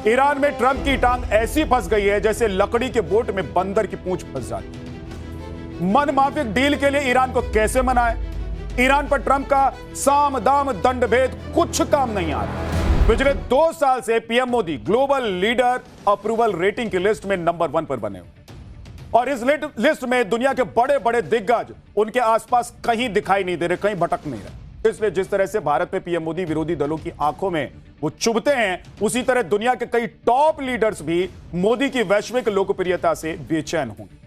Iran में Trump की टांग ऐसी फंस गई है जैसे लकड़ी के बोट में बंदर की पूंछ फंस जाती है। मनमाफिक डील के लिए ईरान को कैसे मनाए? ईरान पर ट्रंप का साम दाम दंड भेद कुछ काम नहीं आ रहा। पिछले 2 साल से PM Modi global leader approval rating की लिस्ट में नंबर 1 पर बने हुए और इस लिस्ट में दुनिया के बड़े बड़े दिग्गज उनके आसपास कहीं दिखाई नहीं दे रहे, कहीं भटक नहीं रहे। इसलिए जिस तरह से भारत में पीएम मोदी विरोधी दलों की आंखों में वो चुभते हैं, उसी तरह दुनिया के कई टॉप लीडर्स भी मोदी की वैश्विक लोकप्रियता से बेचैन होंगे।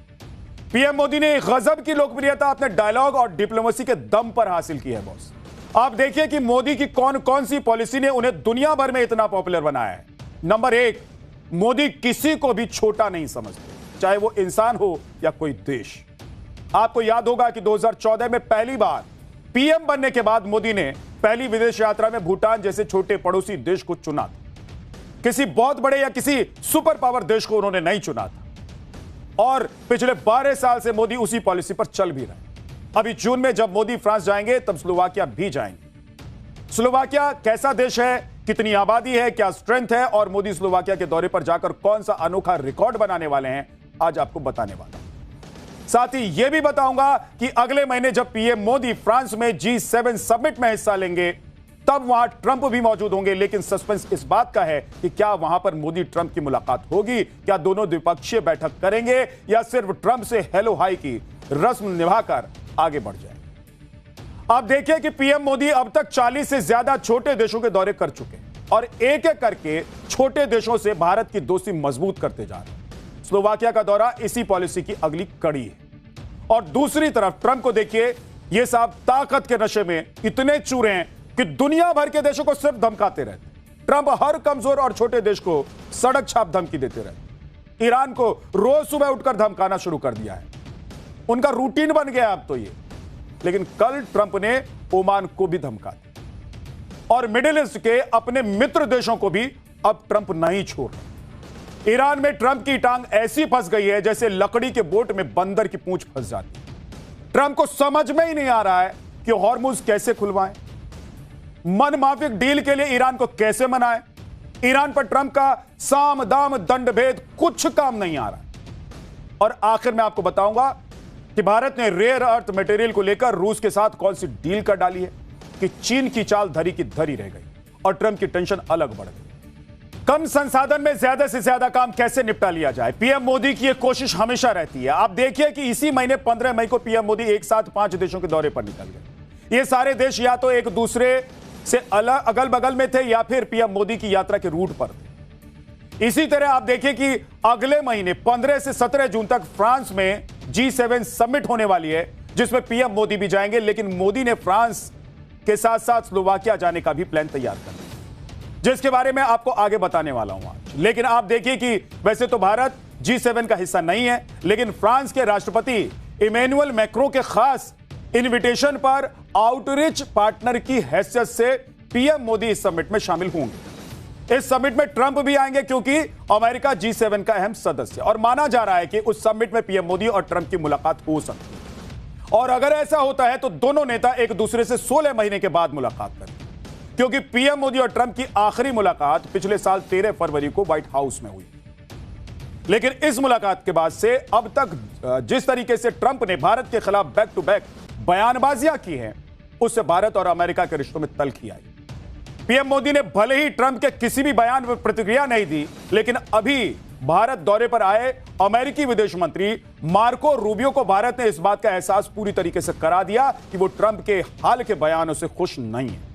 पीएम मोदी ने गजब की लोकप्रियता अपने डायलॉग और डिप्लोमेसी के दम पर हासिल की है बॉस। आप देखिए कि मोदी की कौन कौन सी पॉलिसी ने उन्हें दुनिया भर में इतना पॉपुलर बनाया है। नंबर 1, मोदी किसी को भी छोटा नहीं समझते, चाहे वो इंसान हो या कोई देश। आपको याद होगा कि 2014 में पहली बार पीएम बनने के बाद मोदी ने पहली विदेश यात्रा में भूटान जैसे छोटे पड़ोसी देश को चुना था। किसी बहुत बड़े या किसी सुपर पावर देश को उन्होंने नहीं चुना था और पिछले 12 साल से मोदी उसी पॉलिसी पर चल भी रहे। अभी जून में जब मोदी फ्रांस जाएंगे तब स्लोवाकिया भी जाएंगे। स्लोवाकिया कैसा देश है, कितनी आबादी है, क्या स्ट्रेंथ है और मोदी स्लोवाकिया के दौरे पर जाकर कौन सा अनोखा रिकॉर्ड बनाने वाले हैं, आज आपको बताने वाला हूं। साथ ही यह भी बताऊंगा कि अगले महीने जब पीएम मोदी फ्रांस में G7 समिट में हिस्सा लेंगे तब वहां ट्रंप भी मौजूद होंगे। लेकिन सस्पेंस इस बात का है कि क्या वहां पर मोदी ट्रंप की मुलाकात होगी, क्या दोनों द्विपक्षीय बैठक करेंगे या सिर्फ ट्रंप से हेलो हाई की रस्म निभाकर आगे बढ़ जाएंगे। आप देखिए कि पीएम मोदी अब तक 40 से ज्यादा छोटे देशों के दौरे कर चुके हैं और एक एक करके छोटे देशों से भारत की दोस्ती मजबूत करते जा रहे हैं। स्लोवाकिया का दौरा इसी पॉलिसी की अगली कड़ी है। और दूसरी तरफ ट्रंप को देखिए, ये साहब ताकत के नशे में इतने चूरे हैं कि दुनिया भर के देशों को सिर्फ धमकाते रहते। ट्रंप हर कमजोर और छोटे देश को सड़क छाप धमकी देते रहते। ईरान को रोज सुबह उठकर धमकाना शुरू कर दिया है, उनका रूटीन बन गया अब तो ये। लेकिन कल ट्रंप ने ओमान को भी धमका दिया और मिडिल ईस्ट के अपने मित्र देशों को भी अब ट्रंप नहीं छोड़ रहे। ईरान में ट्रंप की टांग ऐसी फंस गई है जैसे लकड़ी के बोट में बंदर की पूंछ फंस जाती है। ट्रंप को समझ में ही नहीं आ रहा है कि हॉर्मुज कैसे खुलवाएं, मनमाफिक डील के लिए ईरान को कैसे मनाएं। ईरान पर ट्रंप का साम दाम दंड भेद कुछ काम नहीं आ रहा। और आखिर में आपको बताऊंगा कि भारत ने रेयर अर्थ मटेरियल को लेकर रूस के साथ कौन सी डील कर डाली है कि चीन की चाल धरी की धरी रह गई और ट्रंप की टेंशन अलग बढ़ गई। कम संसाधन में ज्यादा से ज्यादा काम कैसे निपटा लिया जाए, पीएम मोदी की यह कोशिश हमेशा रहती है। आप देखिए कि इसी महीने 15 मई को पीएम मोदी एक साथ 5 देशों के दौरे पर निकल गए। ये सारे देश या तो एक दूसरे से अगल बगल में थे या फिर पीएम मोदी की यात्रा के रूट पर थे। इसी तरह आप देखिए कि अगले महीने 15 से 17 जून तक फ्रांस में G7 समिट होने वाली है जिसमें पीएम मोदी भी जाएंगे। लेकिन मोदी ने फ्रांस के साथ साथ स्लोवाकिया जाने का भी प्लान तैयार कर लिया, जिसके बारे में आपको आगे बताने वाला हूं आज। लेकिन आप देखिए कि वैसे तो भारत G7 का हिस्सा नहीं है, लेकिन फ्रांस के राष्ट्रपति इमैनुअल मैक्रों के खास इनविटेशन पर आउटरीच पार्टनर की हैसियत से पीएम मोदी इस समिट में शामिल होंगे। इस समिट में ट्रंप भी आएंगे क्योंकि अमेरिका G7 का अहम सदस्य और माना जा रहा है कि उस समिट में पीएम मोदी और ट्रंप की मुलाकात हो सकती है। और अगर ऐसा होता है तो दोनों नेता एक दूसरे से 16 महीने के बाद मुलाकात करेंगे, क्योंकि पीएम मोदी और ट्रंप की आखिरी मुलाकात पिछले साल 13 फरवरी को व्हाइट हाउस में हुई। लेकिन इस मुलाकात के बाद से अब तक जिस तरीके से ट्रंप ने भारत के खिलाफ बैक टू बैक बयानबाजियां की हैं, उससे भारत और अमेरिका के रिश्तों में तल्खी आई। पीएम मोदी ने भले ही ट्रंप के किसी भी बयान पर प्रतिक्रिया नहीं दी, लेकिन अभी भारत दौरे पर आए अमेरिकी विदेश मंत्री मार्को रूबियो को भारत ने इस बात का एहसास पूरी तरीके से करा दिया कि वो ट्रंप के हाल के बयानों से खुश नहीं है।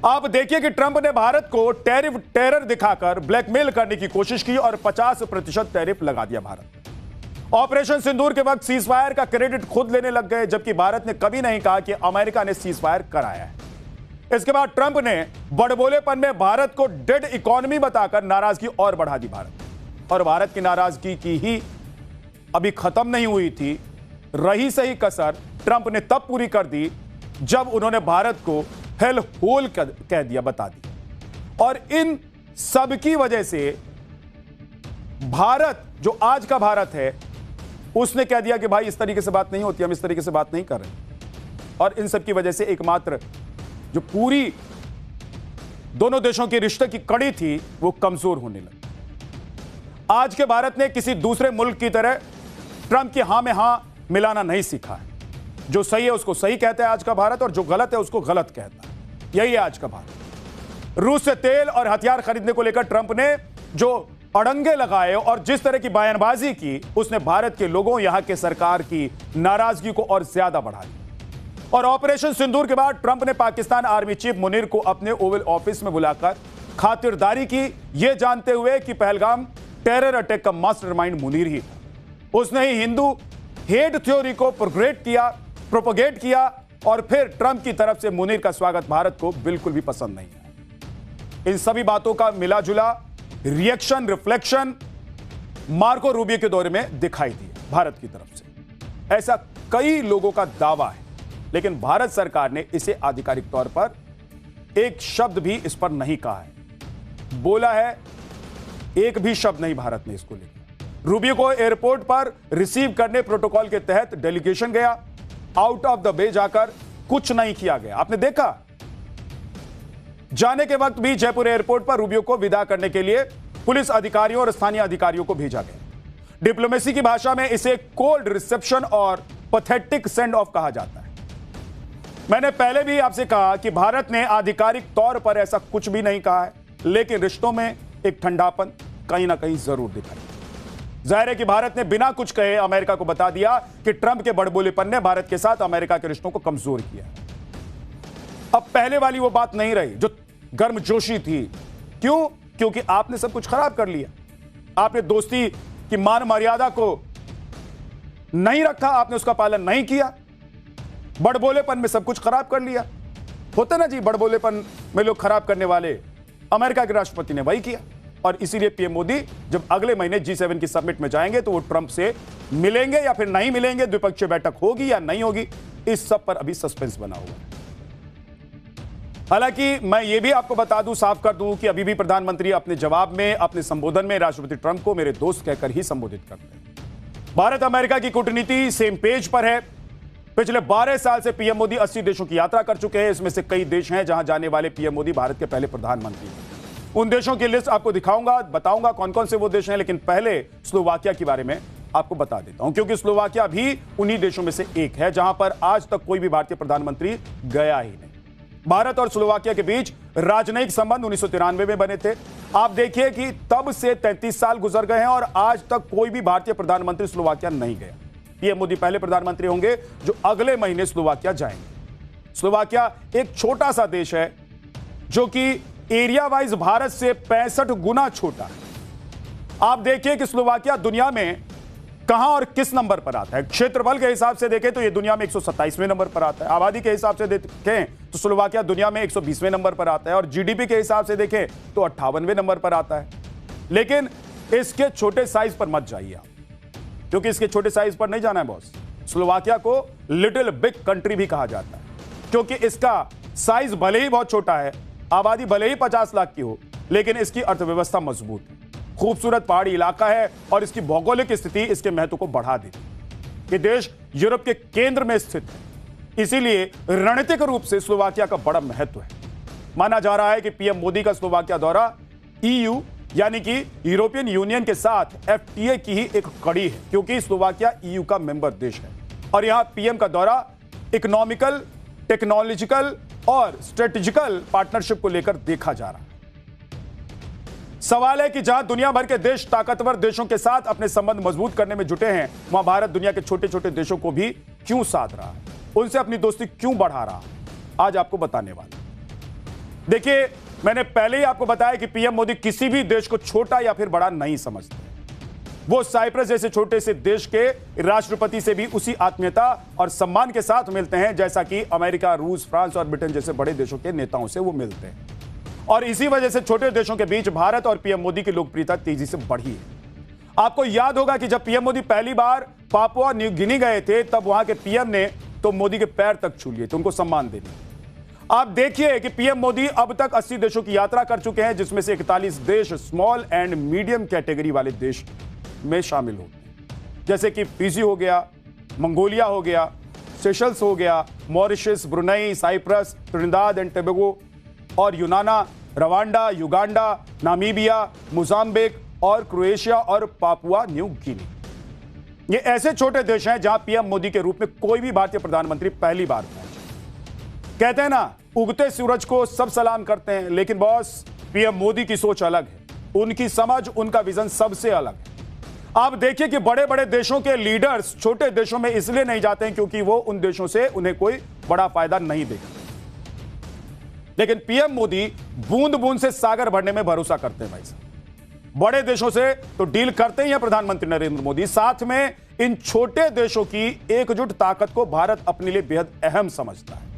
आप देखिए कि ट्रंप ने भारत को टैरिफ टेरर दिखाकर ब्लैकमेल करने की कोशिश की और 50% टैरिफ लगा दिया भारत। ऑपरेशन सिंदूर के वक्त सीजफायर का क्रेडिट खुद लेने लग गए, जबकि भारत ने कभी नहीं कहा कि अमेरिका ने सीजफायर कराया है। इसके बाद ट्रंप ने बड़बोलेपन में भारत को डेड इकोनॉमी बताकर नाराजगी और बढ़ा दी और भारत की नाराजगी की ही अभी खत्म नहीं हुई थी, रही सही कसर ट्रंप ने तब पूरी कर दी जब उन्होंने भारत को हेल होल कह दिया, बता दी। और इन सब की वजह से भारत, जो आज का भारत है, उसने कह दिया कि भाई इस तरीके से बात नहीं होती, हम इस तरीके से बात नहीं कर रहे। और इन सब की वजह से एकमात्र जो पूरी दोनों देशों के रिश्ते की कड़ी थी वो कमजोर होने लगी। आज के भारत ने किसी दूसरे मुल्क की तरह ट्रंप की हां में हां मिलाना नहीं सीखा है। जो सही है उसको सही कहता है आज का भारत, और जो गलत है उसको गलत कहता है। यही है आज का भारत। रूस से तेल और हथियार खरीदने को लेकर ट्रंप ने जो अड़ंगे लगाए और जिस तरह की बयानबाजी की, उसने भारत के लोगों, यहां के सरकार की नाराजगी को और ज्यादा बढ़ा दिया। और ऑपरेशन सिंदूर के बाद ट्रंप ने पाकिस्तान आर्मी चीफ मुनीर को अपने ओवल ऑफिस में बुलाकर खातिरदारी की, यह जानते हुए कि पहलगाम टेरर अटैक का मास्टरमाइंड मुनीर ही था। उसने ही हिंदू हेट थ्योरी को प्रोपोगेट किया और फिर ट्रंप की तरफ से मुनीर का स्वागत भारत को बिल्कुल भी पसंद नहीं आया। इन सभी बातों का मिला जुला रिएक्शन, रिफ्लेक्शन मार्को रूबियो के दौरे में दिखाई दिया भारत की तरफ से। ऐसा कई लोगों का दावा है, लेकिन भारत सरकार ने इसे आधिकारिक तौर पर एक शब्द भी इस पर नहीं कहा है, बोला है एक भी शब्द नहीं भारत ने इसको लेकर। रूबियो को एयरपोर्ट पर रिसीव करने प्रोटोकॉल के तहत डेलीगेशन गया, आउट ऑफ द वे जाकर कुछ नहीं किया गया। आपने देखा जाने के वक्त भी जयपुर एयरपोर्ट पर रूबियो को विदा करने के लिए पुलिस अधिकारियों और स्थानीय अधिकारियों को भेजा गया। डिप्लोमेसी की भाषा में इसे कोल्ड रिसेप्शन और पैथेटिक सेंड ऑफ कहा जाता है। मैंने पहले भी आपसे कहा कि भारत ने आधिकारिक तौर पर ऐसा कुछ भी नहीं कहा है, लेकिन रिश्तों में एक ठंडापन कहीं ना कहीं जरूर दिखाई। जाहिर है कि भारत ने बिना कुछ कहे अमेरिका को बता दिया कि ट्रंप के बड़बोलेपन ने भारत के साथ अमेरिका के रिश्तों को कमजोर किया। अब पहले वाली वो बात नहीं रही जो गर्मजोशी थी। क्यों? क्योंकि आपने सब कुछ खराब कर लिया। आपने दोस्ती की मान मर्यादा को नहीं रखा, आपने उसका पालन नहीं किया, बड़बोलेपन में सब कुछ खराब कर लिया। होता ना जी, बड़बोलेपन में लोग खराब करने वाले, अमेरिका के राष्ट्रपति ने वही किया। और इसीलिए पीएम मोदी जब अगले महीने G7 की समिट में जाएंगे तो वो ट्रंप से मिलेंगे या फिर नहीं मिलेंगे, द्विपक्षीय बैठक होगी या नहीं होगी, इस सब पर अभी सस्पेंस बना हुआ है। हालांकि मैं ये भी आपको बता दूं, साफ कर दूं कि अभी भी प्रधानमंत्री अपने जवाब में, अपने संबोधन में राष्ट्रपति ट्रंप को मेरे दोस्त कहकर ही संबोधित करते हैं। भारत अमेरिका की कूटनीति सेम पेज पर है। पिछले 12 साल से पीएम मोदी 80 देशों की यात्रा कर चुके हैं। इसमें से कई देश हैं जहां जाने वाले पीएम मोदी भारत के पहले प्रधानमंत्री हैं। उन देशों की लिस्ट आपको दिखाऊंगा, बताऊंगा कौन कौन से वो देश हैं, लेकिन पहले स्लोवाकिया के बारे में आपको बता देता हूं, क्योंकि स्लोवाकिया भी उन्हीं देशों में से एक है जहां पर आज तक कोई भी भारतीय प्रधानमंत्री गया ही नहीं। भारत और स्लोवाकिया के बीच राजनयिक संबंध 1993 में बने थे। आप देखिए कि तब से 33 साल गुजर गए हैं और आज तक कोई भी भारतीय प्रधानमंत्री स्लोवाकिया नहीं गया। पीएम मोदी पहले प्रधानमंत्री होंगे जो अगले महीने स्लोवाकिया जाएंगे। स्लोवाकिया एक छोटा सा देश है जो कि एरिया वाइज भारत से 65 गुना छोटा है। आप देखिए कि स्लोवाकिया दुनिया में कहां और किस नंबर पर आता है। क्षेत्रफल के हिसाब से देखें तो यह दुनिया में 127वें नंबर पर आता है। आबादी के हिसाब से देखें तो स्लोवाकिया दुनिया में 120वें नंबर पर आता है और जीडीपी के हिसाब से देखें तो 58वें नंबर पर आता है। लेकिन इसके छोटे साइज पर मत जाइए आप, क्योंकि इसके छोटे साइज पर नहीं जाना है बॉस। स्लोवाकिया को लिटिल बिग कंट्री भी कहा जाता है, क्योंकि इसका साइज भले ही बहुत छोटा है, आबादी भले ही 50 लाख की हो, लेकिन इसकी अर्थव्यवस्था मजबूत है, खूबसूरत पहाड़ी इलाका है और इसकी भौगोलिक स्थिति इसके महत्व को बढ़ा देती है। ये देश यूरोप के केंद्र में स्थित है, इसीलिए रणनीतिक रूप से स्लोवाकिया का बड़ा महत्व है। माना जा रहा है कि पीएम मोदी का स्लोवाकिया दौरा ईयू यानी कि यूरोपियन यूनियन के साथ एफटीए की ही एक कड़ी है, क्योंकि स्लोवाकिया ईयू का मेंबर देश है और यहां पीएम का दौरा इकोनॉमिकल, टेक्नोलॉजिकल और स्ट्रेटेजिकल पार्टनरशिप को लेकर देखा जा रहा है। सवाल है कि जहां दुनिया भर के देश ताकतवर देशों के साथ अपने संबंध मजबूत करने में जुटे हैं, वहां भारत दुनिया के छोटे छोटे देशों को भी क्यों साध रहा है, उनसे अपनी दोस्ती क्यों बढ़ा रहा है, आज आपको बताने वाला। देखिए, मैंने पहले ही आपको बताया कि पीएम मोदी किसी भी देश को छोटा या फिर बड़ा नहीं समझते। वो साइप्रस जैसे छोटे से देश के राष्ट्रपति से भी उसी आत्मीयता और सम्मान के साथ मिलते हैं जैसा कि अमेरिका, रूस, फ्रांस और ब्रिटेन जैसे बड़े देशों के नेताओं से वो मिलते हैं। और इसी वजह से छोटे देशों के बीच भारत और पीएम मोदी की लोकप्रियता तेजी से बढ़ी है। आपको याद होगा कि जब पीएम मोदी पहली बार पापुआ न्यू गिनी गए थे, तब वहां के पीएम ने तो मोदी के पैर तक छू लिए थे, उनको सम्मान देने। आप देखिए कि पीएम मोदी अब तक 80 देशों की यात्रा कर चुके हैं, जिसमें से 41 देश स्मॉल एंड मीडियम कैटेगरी वाले देश में शामिल होते हैं, जैसे कि फिजी हो गया, मंगोलिया हो गया, सेशल्स हो गया, Mauritius, Brunei, Cyprus, Trinidad and Tobago और यूनाना, रवांडा, युगांडा, नामीबिया, मोजाम्बिक और क्रोएशिया और पापुआ न्यू गिनी। ये ऐसे छोटे देश हैं जहां पीएम मोदी के रूप में कोई भी भारतीय प्रधानमंत्री पहली बार पहुंचे। कहते हैं ना, उगते सूरज को सब सलाम करते हैं, लेकिन बॉस पीएम मोदी की सोच अलग है, उनकी समझ, उनका विजन सबसे अलग है। आप देखिए कि बड़े बड़े देशों के लीडर्स छोटे देशों में इसलिए नहीं जाते हैं क्योंकि वो उन देशों से उन्हें कोई बड़ा फायदा नहीं देगा, लेकिन पीएम मोदी बूंद बूंद से सागर भरने में भरोसा करते हैं। भाई साहब, बड़े देशों से तो डील करते ही हैं प्रधानमंत्री नरेंद्र मोदी, साथ में इन छोटे देशों की एकजुट ताकत को भारत अपने लिए बेहद अहम समझता है।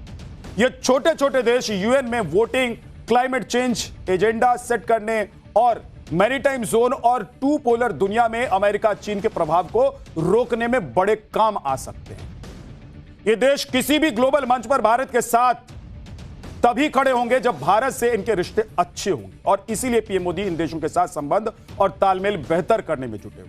ये छोटे छोटे देश यूएन में voting, climate change agenda set करने और मैरीटाइम जोन और टू पोलर दुनिया में अमेरिका चीन के प्रभाव को रोकने में बड़े काम आ सकते हैं। ये देश किसी भी ग्लोबल मंच पर भारत के साथ तभी खड़े होंगे जब भारत से इनके रिश्ते अच्छे होंगे, और इसीलिए पीएम मोदी इन देशों के साथ संबंध और तालमेल बेहतर करने में जुटे हुए हैं।